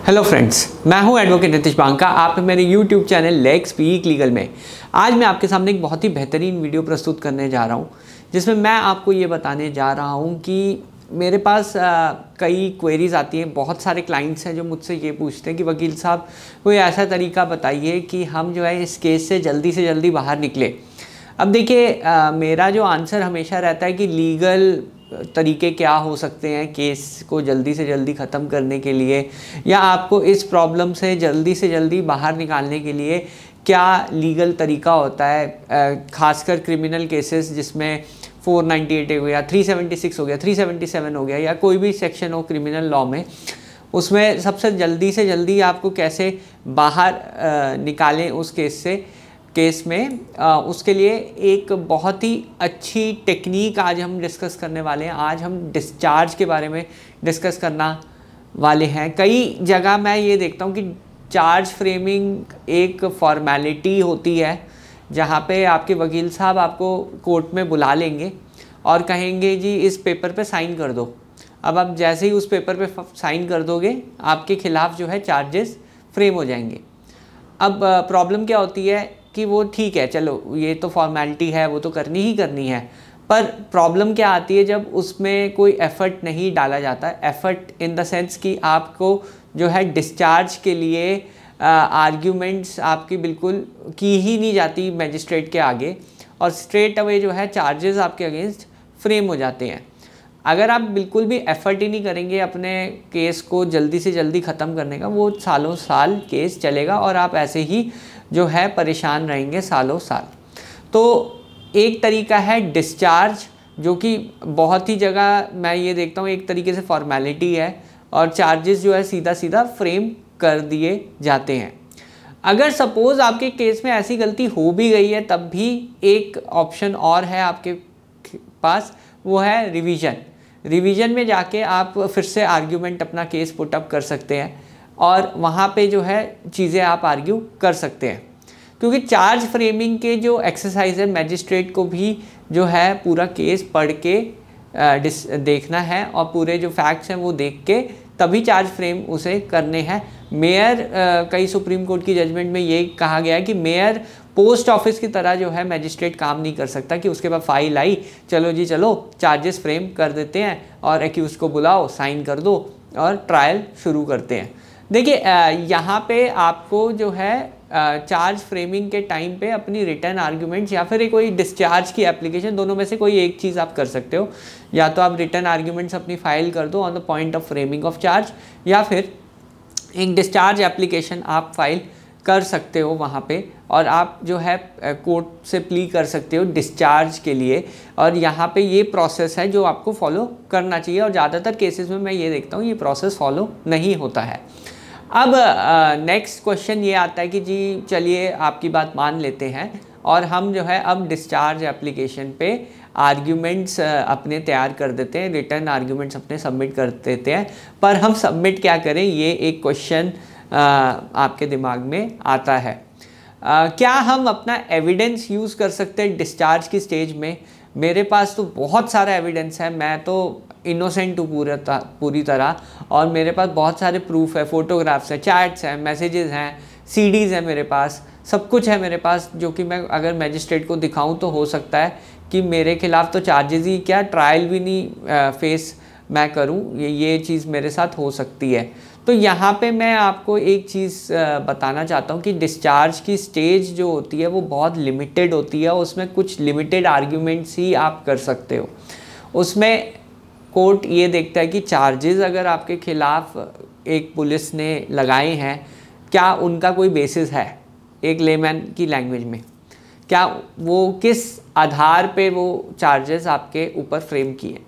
Hello friends, मैं हूं advocate Nitish Banka. आप मेरे YouTube channel let's speak legal में आज मैं आपके सामने एक बहुत ही बेहतरीन वीडियो प्रस्तुत करने जा रहा हूं, जिसमें मैं आपको ये बताने जा रहा हूं कि मेरे पास कई क्वेरीज आती हैं। बहुत सारे क्लाइंट्स हैं जो मुझसे ये पूछते हैं कि वकील साहब कोई ऐसा तरीका बताइए कि हम जो है इस केस से जल्दी बाहर निकले। अब देखिए, मेरा जो आंसर हमेशा रहता है कि लीगल तरीके क्या हो सकते हैं केस को जल्दी से जल्दी ख़त्म करने के लिए, या आपको इस प्रॉब्लम से जल्दी बाहर निकालने के लिए क्या लीगल तरीका होता है। खासकर क्रिमिनल केसेस जिसमें 498 हो गया, 376 हो गया, 377 हो गया, या कोई भी सेक्शन हो क्रिमिनल लॉ में, उसमें सबसे जल्दी से जल्दी आपको कैसे बाहर निकालें उस केस में उसके लिए एक बहुत ही अच्छी टेक्निक आज हम डिस्कस करने वाले हैं। आज हम डिस्चार्ज के बारे में डिस्कस करना वाले हैं। कई जगह मैं ये देखता हूँ कि चार्ज फ्रेमिंग एक फॉर्मेलिटी होती है, जहाँ पे आपके वकील साहब आपको कोर्ट में बुला लेंगे और कहेंगे जी इस पेपर पे साइन कर दो। अब आप जैसे ही उस पेपर पे साइन कर दोगे, आपके खिलाफ़ जो है चार्जेस फ्रेम हो जाएंगे। अब प्रॉब्लम क्या होती है कि वो ठीक है, चलो ये तो फॉर्मेलिटी है, वो तो करनी ही करनी है, पर प्रॉब्लम क्या आती है जब उसमें कोई एफ़र्ट नहीं डाला जाता है। एफ़र्ट इन द सेंस कि आपको जो है डिस्चार्ज के लिए आर्ग्यूमेंट्स आपकी बिल्कुल की ही नहीं जाती मैजिस्ट्रेट के आगे, और स्ट्रेट अवे जो है चार्जेस आपके अगेंस्ट फ्रेम हो जाते हैं। अगर आप बिल्कुल भी एफ़र्ट ही नहीं करेंगे अपने केस को जल्दी से जल्दी ख़त्म करने का, वो सालों साल केस चलेगा और आप ऐसे ही जो है परेशान रहेंगे सालों साल। तो एक तरीका है डिस्चार्ज, जो कि बहुत ही जगह मैं ये देखता हूँ एक तरीके से फॉर्मेलिटी है और चार्जेस जो है सीधा फ्रेम कर दिए जाते हैं। अगर सपोज़ आपके केस में ऐसी गलती हो भी गई है, तब भी एक ऑप्शन और है आपके पास, वो है रिवीजन में जाके आप फिर से आर्ग्यूमेंट अपना केस पुटअप कर सकते हैं और वहाँ पे जो है चीज़ें आप आर्ग्यू कर सकते हैं। क्योंकि चार्ज फ्रेमिंग के जो एक्सरसाइज है, मैजिस्ट्रेट को भी जो है पूरा केस पढ़ के देखना है और पूरे जो फैक्ट्स हैं वो देख के तभी चार्ज फ्रेम उसे करने हैं। मेयर कई सुप्रीम कोर्ट की जजमेंट में ये कहा गया है कि मेयर पोस्ट ऑफिस की तरह जो है मैजिस्ट्रेट काम नहीं कर सकता कि उसके पास फाइल आई, चलो जी चलो चार्जेस फ्रेम कर देते हैं और एक्यूज को बुलाओ, साइन कर दो और ट्रायल शुरू करते हैं। देखिए, यहाँ पे आपको जो है चार्ज फ्रेमिंग के टाइम पे अपनी रिटर्न आर्ग्यूमेंट्स या फिर कोई डिस्चार्ज की एप्लीकेशन, दोनों में से कोई एक चीज़ आप कर सकते हो। या तो आप रिटर्न आर्ग्यूमेंट्स अपनी फाइल कर दो on the point of framing of charge, या फिर एक डिस्चार्ज एप्लीकेशन आप फाइल कर सकते हो वहाँ पे, और आप जो है कोर्ट से प्ली कर सकते हो डिस्चार्ज के लिए। और यहाँ पे ये प्रोसेस है जो आपको फॉलो करना चाहिए, और ज़्यादातर केसेस में मैं ये देखता हूँ ये प्रोसेस फॉलो नहीं होता है। अब नेक्स्ट क्वेश्चन ये आता है कि जी चलिए आपकी बात मान लेते हैं और हम जो है अब डिस्चार्ज एप्लीकेशन पे आर्ग्यूमेंट्स अपने तैयार कर देते हैं, रिटर्न आर्ग्यूमेंट्स अपने सबमिट कर देते हैं, पर हम सबमिट क्या करें, ये एक क्वेश्चन आपके दिमाग में आता है। क्या हम अपना एविडेंस यूज़ कर सकते हैं डिस्चार्ज की स्टेज में? मेरे पास तो बहुत सारा एविडेंस है, मैं तो इनोसेंट हूँ पूरी तरह, और मेरे पास बहुत सारे प्रूफ है, फ़ोटोग्राफ्स हैं, चैट्स हैं, मैसेजेस हैं, सीडीज़ हैं, मेरे पास सब कुछ है मेरे पास, जो कि मैं अगर मैजिस्ट्रेट को दिखाऊं तो हो सकता है कि मेरे खिलाफ़ तो चार्जेस ही क्या, ट्रायल भी नहीं फेस मैं करूं, ये चीज़ मेरे साथ हो सकती है। तो यहाँ पे मैं आपको एक चीज़ बताना चाहता हूँ कि डिस्चार्ज की स्टेज जो होती है वो बहुत लिमिटेड होती है, उसमें कुछ लिमिटेड आर्ग्यूमेंट्स ही आप कर सकते हो। उसमें कोर्ट ये देखता है कि चार्जेस अगर आपके खिलाफ़ एक पुलिस ने लगाए हैं, क्या उनका कोई बेसिस है, एक लेमैन की लैंग्वेज में, क्या वो किस आधार पे वो चार्जेस आपके ऊपर फ्रेम किए।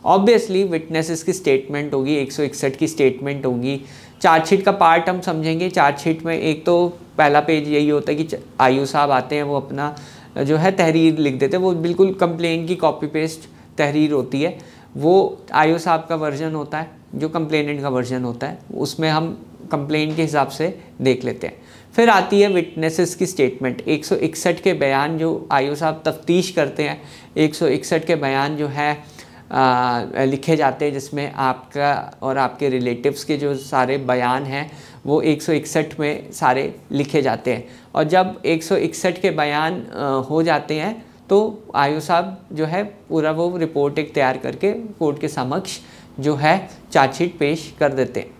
ऑब्वियसली विटनेसेस की स्टेटमेंट होगी, 161 की स्टेटमेंट होगी, चार्जशीट का पार्ट हम समझेंगे। चार्जशीट में एक तो पहला पेज यही होता है कि आयु साहब आते हैं, वो अपना जो है तहरीर लिख देते हैं, वो बिल्कुल कंप्लेन की कॉपी पेस्ट तहरीर होती है, वो आयु साहब का वर्जन होता है, जो कंप्लेनेंट का वर्जन होता है, उसमें हम कंप्लेन के हिसाब से देख लेते हैं। फिर आती है विटनेसेस की स्टेटमेंट, 161 के बयान जो आयु साहब तफ्तीश करते हैं, 161 के बयान जो है लिखे जाते हैं, जिसमें आपका और आपके रिलेटिव्स के जो सारे बयान हैं वो 161 में सारे लिखे जाते हैं। और जब 161 के बयान हो जाते हैं तो आईओ साहब जो है पूरा वो रिपोर्ट एक तैयार करके कोर्ट के समक्ष जो है चार्जशीट पेश कर देते हैं।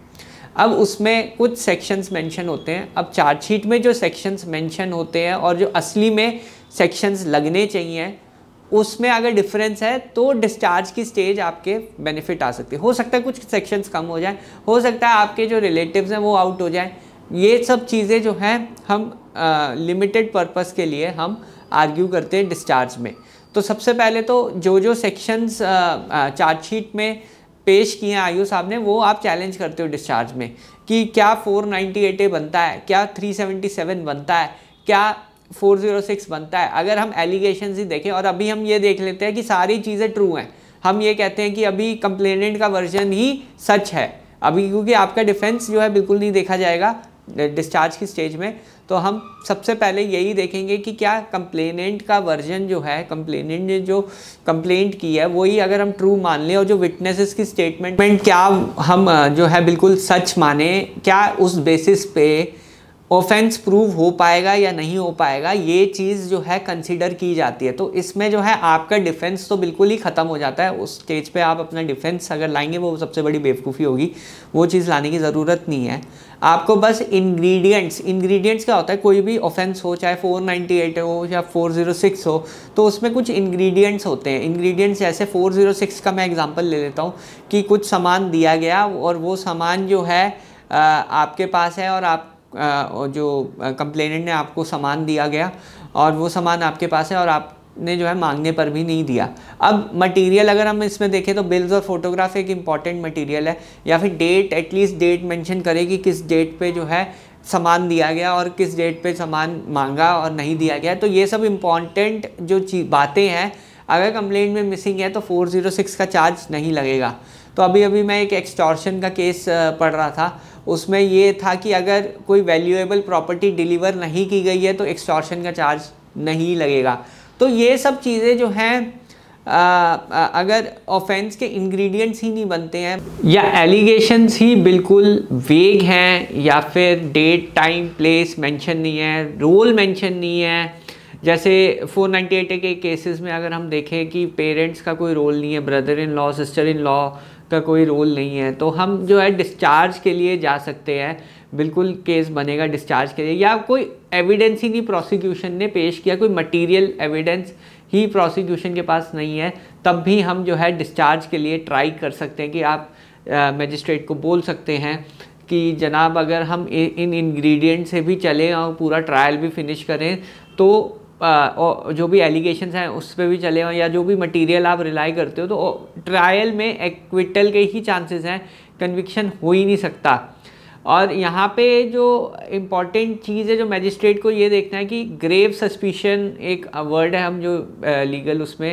अब उसमें कुछ सेक्शंस मेंशन होते हैं। अब चार्जशीट में जो सेक्शंस मेंशन होते हैं और जो असली में सेक्शंस लगने चाहिए उसमें अगर डिफरेंस है तो डिस्चार्ज की स्टेज आपके बेनिफिट आ सकती है। हो सकता है कुछ सेक्शंस कम हो जाए, हो सकता है आपके जो रिलेटिव्स हैं वो आउट हो जाए। ये सब चीज़ें जो हैं हम लिमिटेड पर्पस के लिए हम आर्ग्यू करते हैं डिस्चार्ज में। तो सबसे पहले तो जो सेक्शंस चार्जशीट में पेश किए हैं आईओ साहब ने वो आप चैलेंज करते हो डिस्चार्ज में कि क्या 498A बनता है, क्या 377 बनता है, क्या 406 बनता है। अगर हम एलिगेशंस ही देखें और अभी हम ये देख लेते हैं कि सारी चीज़ें ट्रू हैं, हम ये कहते हैं कि अभी कंप्लेनेंट का वर्जन ही सच है अभी, क्योंकि आपका डिफेंस जो है बिल्कुल नहीं देखा जाएगा डिस्चार्ज की स्टेज में। तो हम सबसे पहले यही देखेंगे कि क्या कंप्लेनेंट का वर्जन जो है, कंप्लेनेंट ने जो कंप्लेंट की है वही अगर हम ट्रू मान लें और जो विटनेसेस की स्टेटमेंट क्या हम जो है बिल्कुल सच माने, क्या उस बेसिस पे ऑफेंस प्रूव हो पाएगा या नहीं हो पाएगा, ये चीज़ जो है कंसीडर की जाती है। तो इसमें जो है आपका डिफेंस तो बिल्कुल ही ख़त्म हो जाता है। उस स्टेज पे आप अपना डिफेंस अगर लाएंगे वो सबसे बड़ी बेवकूफ़ी होगी, वो चीज़ लाने की ज़रूरत नहीं है। आपको बस इंग्रेडिएंट्स क्या होता है, कोई भी ऑफेंस हो चाहे 498 हो या 406 हो तो उसमें कुछ इंग्रेडिएंट्स होते हैं। इंग्रेडिएंट्स जैसे 406 का मैं एग्जांपल ले लेता हूँ कि कुछ सामान दिया गया और वो सामान जो है आपके पास है और आप जो कंप्लेनेंट ने आपको सामान दिया गया और वो सामान आपके पास है और आपने जो है मांगने पर भी नहीं दिया। अब मटेरियल अगर हम इसमें देखें तो बिल्स और फोटोग्राफ एक इम्पॉर्टेंट मटेरियल है, या फिर डेट, एटलीस्ट डेट मेंशन करे कि किस डेट पे जो है सामान दिया गया और किस डेट पे सामान मांगा और नहीं दिया गया। तो ये सब इम्पॉर्टेंट जो बातें हैं अगर कंप्लेंट में मिसिंग है तो 406 का चार्ज नहीं लगेगा। तो अभी मैं एक एक्सटॉर्शन का केस पढ़ रहा था, उसमें ये था कि अगर कोई वैल्यूएबल प्रॉपर्टी डिलीवर नहीं की गई है तो एक्सटॉर्शन का चार्ज नहीं लगेगा। तो ये सब चीज़ें जो हैं अगर ऑफेंस के इंग्रेडिएंट्स ही नहीं बनते हैं या एलिगेशंस ही बिल्कुल वेग हैं या फिर डेट, टाइम, प्लेस मेंशन नहीं है, रोल मेंशन नहीं है, जैसे 498 के केसेस में अगर हम देखें कि पेरेंट्स का कोई रोल नहीं है, brother in law, sister in law का कोई रोल नहीं है, तो हम जो है डिस्चार्ज के लिए जा सकते हैं, बिल्कुल केस बनेगा डिस्चार्ज के लिए। या कोई एविडेंस ही नहीं प्रोसिक्यूशन ने पेश किया, कोई मटेरियल एविडेंस ही प्रोसिक्यूशन के पास नहीं है, तब भी हम जो है डिस्चार्ज के लिए ट्राई कर सकते हैं कि आप मजिस्ट्रेट को बोल सकते हैं कि जनाब अगर हम इन इंग्रेडिएंट से भी चलें और पूरा ट्रायल भी फिनिश करें तो जो भी एलिगेशंस हैं उस पर भी चले या जो भी मटेरियल आप रिलाई करते हो तो ट्रायल में एक्विटल के ही चांसेस हैं, कन्विक्शन हो ही नहीं सकता। और यहाँ पे जो इम्पॉर्टेंट चीज़ है जो मैजिस्ट्रेट को ये देखना है कि ग्रेव सस्पिशन एक वर्ड है हम जो लीगल उसमें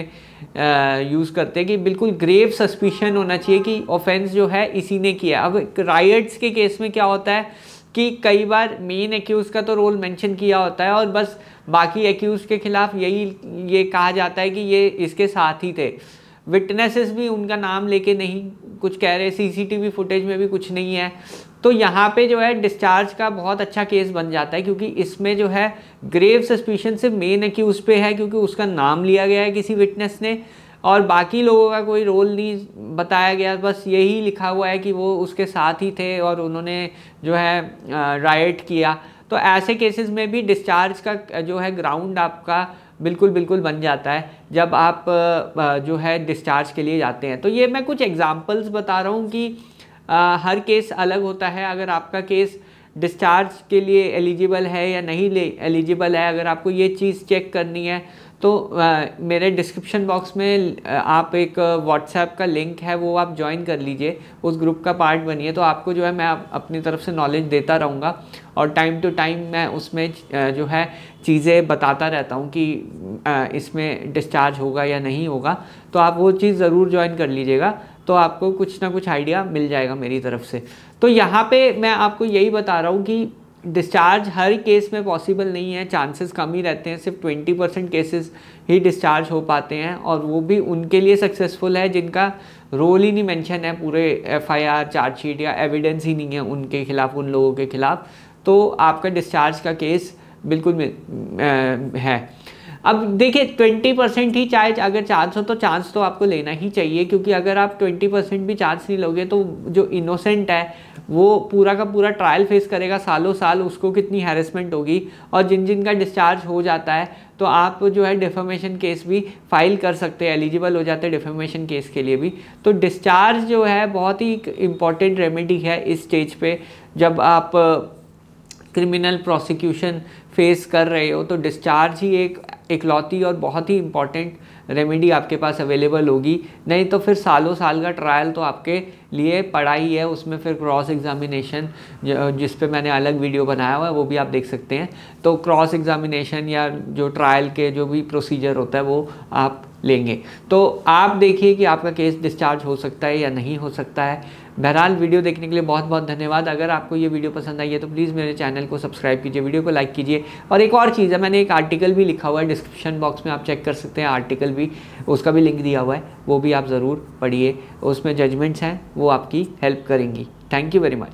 यूज़ करते हैं कि बिल्कुल ग्रेव सस्पिशन होना चाहिए कि ऑफेंस जो है इसी ने किया। अब राइट्स के केस में क्या होता है कि कई बार मेन एक्यूज़ का तो रोल मेंशन किया होता है और बस बाकी एक्यूज़ के खिलाफ ये कहा जाता है कि ये इसके साथ ही थे, विटनेसेस भी उनका नाम लेके नहीं कुछ कह रहे, सीसीटीवी फुटेज में भी कुछ नहीं है। तो यहाँ पे जो है डिस्चार्ज का बहुत अच्छा केस बन जाता है क्योंकि इसमें जो है ग्रेव सस्पिशन सिर्फ मेन एक्यूज़ पे है क्योंकि उसका नाम लिया गया है किसी विटनेस ने और बाकी लोगों का कोई रोल नहीं बताया गया, बस यही लिखा हुआ है कि वो उसके साथ ही थे और उन्होंने जो है राइट किया। तो ऐसे केसेस में भी डिस्चार्ज का जो है ग्राउंड आपका बिल्कुल बन जाता है जब आप जो है डिस्चार्ज के लिए जाते हैं। तो ये मैं कुछ एग्जांपल्स बता रहा हूँ कि हर केस अलग होता है। अगर आपका केस डिस्चार्ज के लिए एलिजिबल है या नहीं एलिजिबल है, अगर आपको ये चीज़ चेक करनी है तो मेरे डिस्क्रिप्शन बॉक्स में आप एक व्हाट्सएप का लिंक है वो आप ज्वाइन कर लीजिए, उस ग्रुप का पार्ट बनिए। तो आपको जो है मैं अपनी तरफ से नॉलेज देता रहूँगा और टाइम टू टाइम मैं उसमें जो है चीज़ें बताता रहता हूँ कि इसमें डिस्चार्ज होगा या नहीं होगा। तो आप वो चीज़ ज़रूर ज्वाइन कर लीजिएगा तो आपको कुछ ना कुछ आइडिया मिल जाएगा मेरी तरफ से। तो यहाँ पे मैं आपको यही बता रहा हूँ कि डिस्चार्ज हर केस में पॉसिबल नहीं है, चांसेस कम ही रहते हैं, सिर्फ 20% केसेस ही डिस्चार्ज हो पाते हैं, और वो भी उनके लिए सक्सेसफुल है जिनका रोल ही नहीं मेंशन है पूरे FIR चार्जशीट या एविडेंस ही नहीं है उनके खिलाफ, उन लोगों के खिलाफ, तो आपका डिस्चार्ज का केस बिल्कुल है। अब देखिए 20% ही चाहे अगर चांस हो तो चांस तो आपको लेना ही चाहिए, क्योंकि अगर आप 20% भी चांस नहीं लोगे तो जो इनोसेंट है वो पूरा का पूरा ट्रायल फेस करेगा सालों साल, उसको कितनी हैरेसमेंट होगी। और जिन जिन का डिस्चार्ज हो जाता है तो आप जो है डिफेमेशन केस भी फाइल कर सकते हैं, एलिजिबल हो जाते हैं डिफेमेशन केस के लिए भी। तो डिस्चार्ज जो है बहुत ही इम्पॉर्टेंट रेमेडी है इस स्टेज पे, जब आप क्रिमिनल प्रोसिक्यूशन फेस कर रहे हो तो डिस्चार्ज ही एक इकलौती और बहुत ही इम्पॉर्टेंट रेमेडी आपके पास अवेलेबल होगी। नहीं तो फिर सालों साल का ट्रायल तो आपके लिए पड़ा ही है, उसमें फिर क्रॉस एग्जामिनेशन जिस पे मैंने अलग वीडियो बनाया हुआ है वो भी आप देख सकते हैं। तो क्रॉस एग्जामिनेशन या जो ट्रायल के जो भी प्रोसीजर होता है वो आप लेंगे। तो आप देखिए कि आपका केस डिस्चार्ज हो सकता है या नहीं हो सकता है। बहरहाल वीडियो देखने के लिए बहुत बहुत धन्यवाद। अगर आपको ये वीडियो पसंद आई है तो प्लीज़ मेरे चैनल को सब्सक्राइब कीजिए, वीडियो को लाइक कीजिए। और एक और चीज़ है, मैंने एक आर्टिकल भी लिखा हुआ है डिस्क्रिप्शन बॉक्स में, आप चेक कर सकते हैं, आर्टिकल भी, उसका भी लिंक दिया हुआ है, वो भी आप ज़रूर पढ़िए, उसमें जजमेंट्स हैं वो आपकी हेल्प करेंगी। Thank you very much.